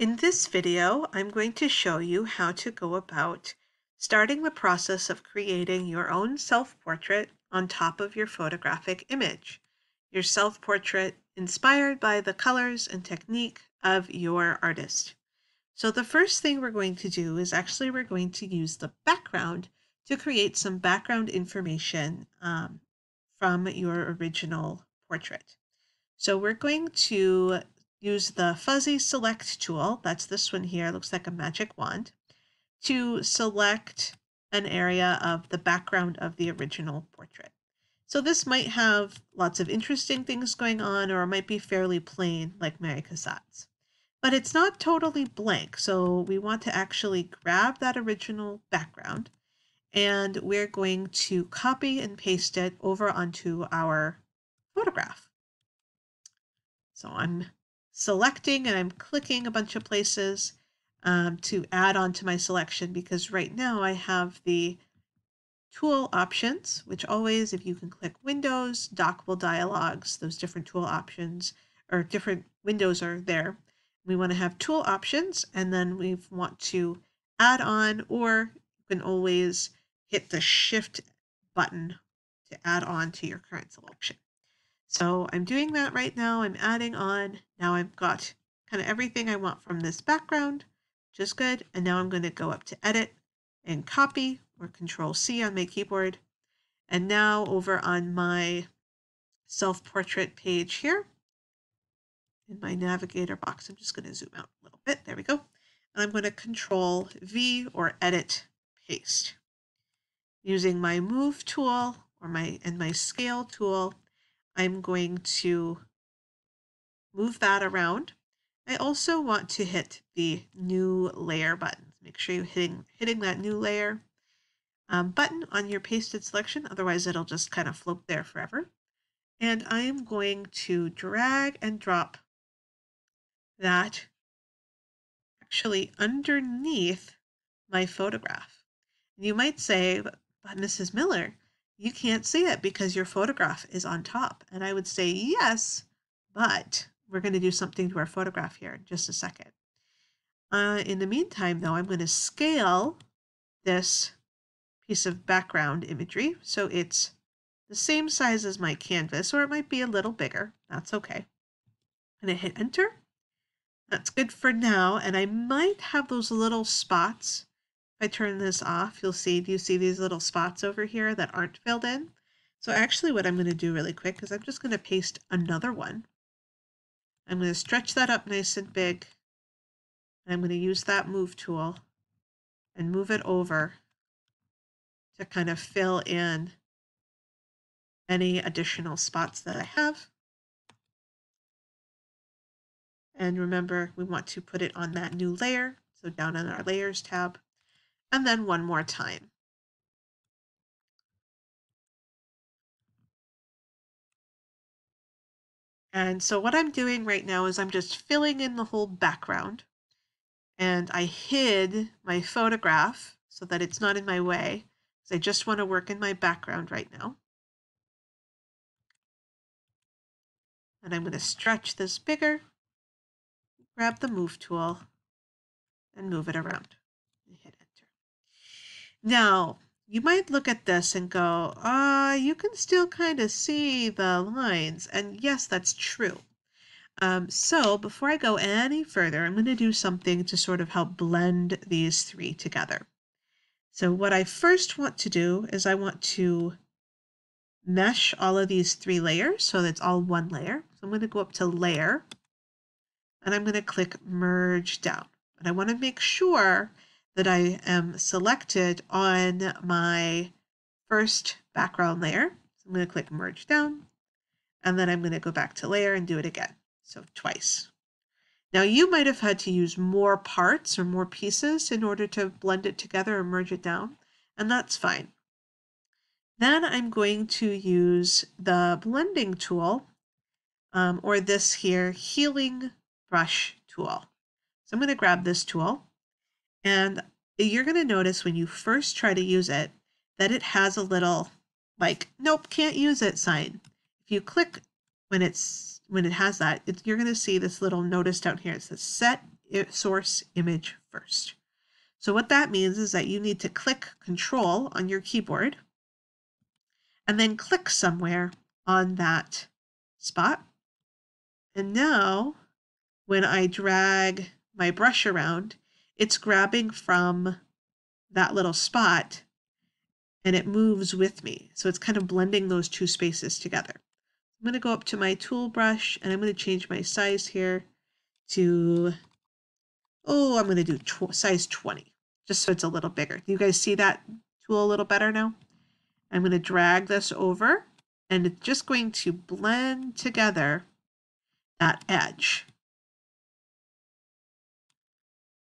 In this video, I'm going to show you how to go about starting the process of creating your own self-portrait on top of your photographic image. Your self-portrait inspired by the colors and technique of your artist. So the first thing we're going to do is we're going to use the background to create some background information from your original portrait. So we're going to use the fuzzy select tool, that's this one here, looks like a magic wand, to select an area of the background of the original portrait. So this might have lots of interesting things going on, or it might be fairly plain like Mary Cassatt's. But it's not totally blank, so we want to actually grab that original background and we're going to copy and paste it over onto our photograph. So I'm selecting and I'm clicking a bunch of places to add on to my selection, because right now I have the tool options, which always, if you can click Windows, dockable dialogues, those different tool options or different windows are there. We want to have tool options, and then we want to add on, or you can always hit the Shift button to add on to your current selection. So I'm doing that right now. I'm adding on. Now I've got kind of everything I want from this background, which is good. And now I'm going to go up to Edit and Copy, or Control C on my keyboard. And now over on my self-portrait page here, in my navigator box, I'm just going to zoom out a little bit. There we go. And I'm going to Control V or Edit Paste. Using my Move tool or my Scale tool, I'm going to move that around. I also want to hit the New Layer button. Make sure you're hitting that New Layer button on your pasted selection, otherwise it'll just kind of float there forever. And I'm going to drag and drop that actually underneath my photograph. You might say, but Mrs. Miller, you can't see it because your photograph is on top. And I would say, yes, but we're going to do something to our photograph here in just a second. In the meantime, though, I'm going to scale this piece of background imagery so it's the same size as my canvas, or it might be a little bigger. That's okay. I'm going to hit Enter. That's good for now, and I might have those little spots. If I turn this off, you'll see, do you see these little spots over here that aren't filled in? So actually what I'm going to do really quick is I'm just going to paste another one. I'm going to stretch that up nice and big. And I'm going to use that Move tool and move it over to kind of fill in any additional spots that I have. And remember, we want to put it on that new layer, so down in our Layers tab. And then one more time. And so what I'm doing right now is I'm just filling in the whole background. And I hid my photograph so that it's not in my way, because I just want to work in my background right now. And I'm going to stretch this bigger, grab the Move tool, and move it around. And hit Enter. Now, you might look at this and go, you can still kind of see the lines. And yes, that's true. So before I go any further, I'm going to do something to sort of help blend these three together. So what I first want to do is I want to mesh all of these three layers so that it's all one layer. So I'm going to go up to Layer, and I'm going to click Merge Down. And I want to make sure that I am selected on my first background layer. So I'm going to click Merge Down, and then I'm going to go back to Layer and do it again. So twice. Now you might have had to use more parts or more pieces in order to blend it together or merge it down, and that's fine. Then I'm going to use the blending tool, or this here, healing brush tool. So I'm going to grab this tool, and you're going to notice when you first try to use it that it has a little like, nope, can't use it sign. If you click when it has that, you're going to see this little notice down here. It says Set source image first. So what that means is that you need to click Control on your keyboard and then click somewhere on that spot. And now when I drag my brush around, it's grabbing from that little spot and it moves with me. So it's kind of blending those two spaces together. I'm going to go up to my tool brush and I'm going to change my size here to, I'm going to do size 20, just so it's a little bigger. Do you guys see that tool a little better now? I'm going to drag this over and it's just going to blend together that edge.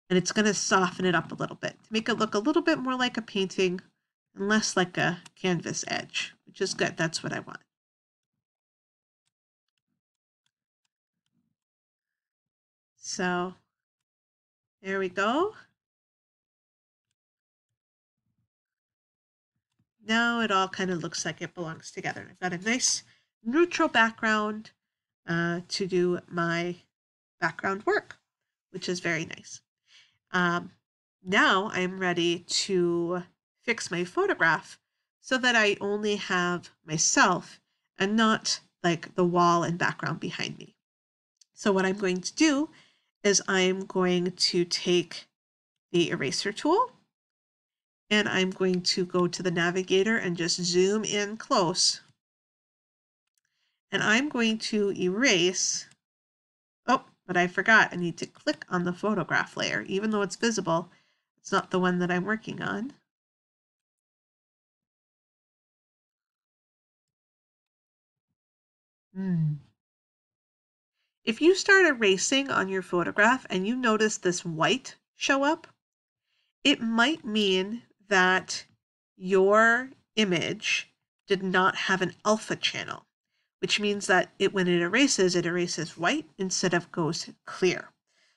And it's going to soften it up a little bit to make it look a little bit more like a painting and less like a canvas edge, which is good. That's what I want. So there we go. Now it all kind of looks like it belongs together. I've got a nice neutral background to do my background work, which is very nice. Now I'm ready to fix my photograph so that I only have myself and not like the wall and background behind me. So what I'm going to do is I'm going to take the eraser tool and I'm going to go to the navigator and just zoom in close. And I'm going to erase, but I forgot, I need to click on the photograph layer. Even though it's visible, it's not the one that I'm working on. If you start erasing on your photograph and you notice this white show up, it might mean that your image did not have an alpha channel, which means that when it erases white instead of goes clear.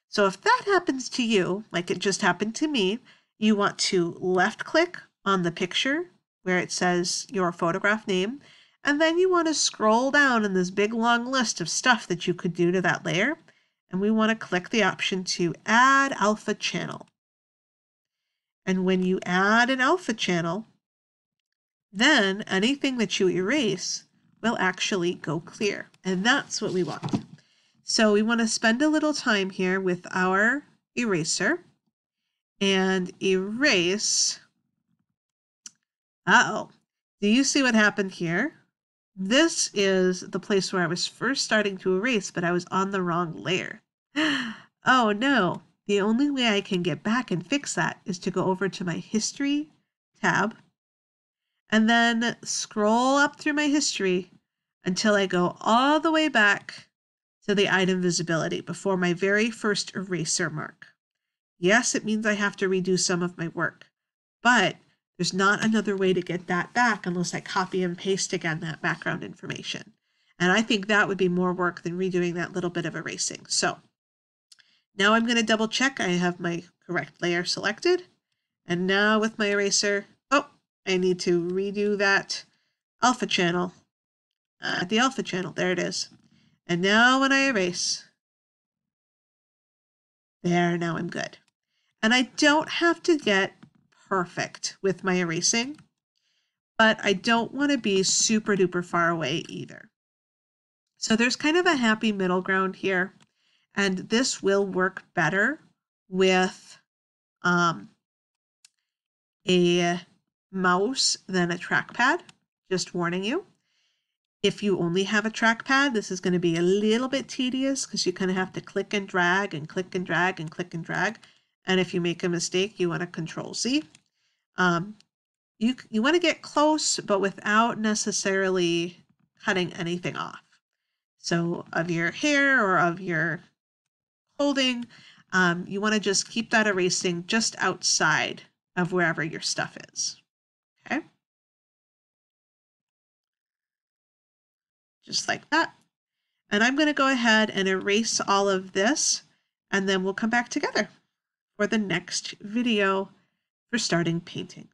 So if that happens to you, like it just happened to me, you want to left click on the picture where it says your photograph name, and then you want to scroll down in this big long list of stuff that you could do to that layer, and we want to click the option to add alpha channel. And when you add an alpha channel, then anything that you erase will actually go clear. And that's what we want. So we want to spend a little time here with our eraser and erase. Do you see what happened here? This is the place where I was first starting to erase, but I was on the wrong layer. Oh no, the only way I can get back and fix that is to go over to my History tab and then scroll up through my history until I go all the way back to the item visibility before my very first eraser mark. Yes, it means I have to redo some of my work, but there's not another way to get that back unless I copy and paste again that background information. And I think that would be more work than redoing that little bit of erasing. So now I'm going to double check I have my correct layer selected. And now with my eraser, I need to redo that alpha channel. The alpha channel, there it is. And now when I erase, there, now I'm good. And I don't have to get perfect with my erasing, but I don't want to be super duper far away either. So there's kind of a happy middle ground here, and this will work better with a mouse than a trackpad, just warning you. If you only have a trackpad, this is going to be a little bit tedious because you kind of have to click and drag and click and drag and click and drag. And if you make a mistake, you want to Control Z. You want to get close, but without necessarily cutting anything off. So of your hair or of your clothing, you want to just keep that erasing just outside of wherever your stuff is. Okay? Just like that. And I'm going to go ahead and erase all of this, and then we'll come back together for the next video for starting painting.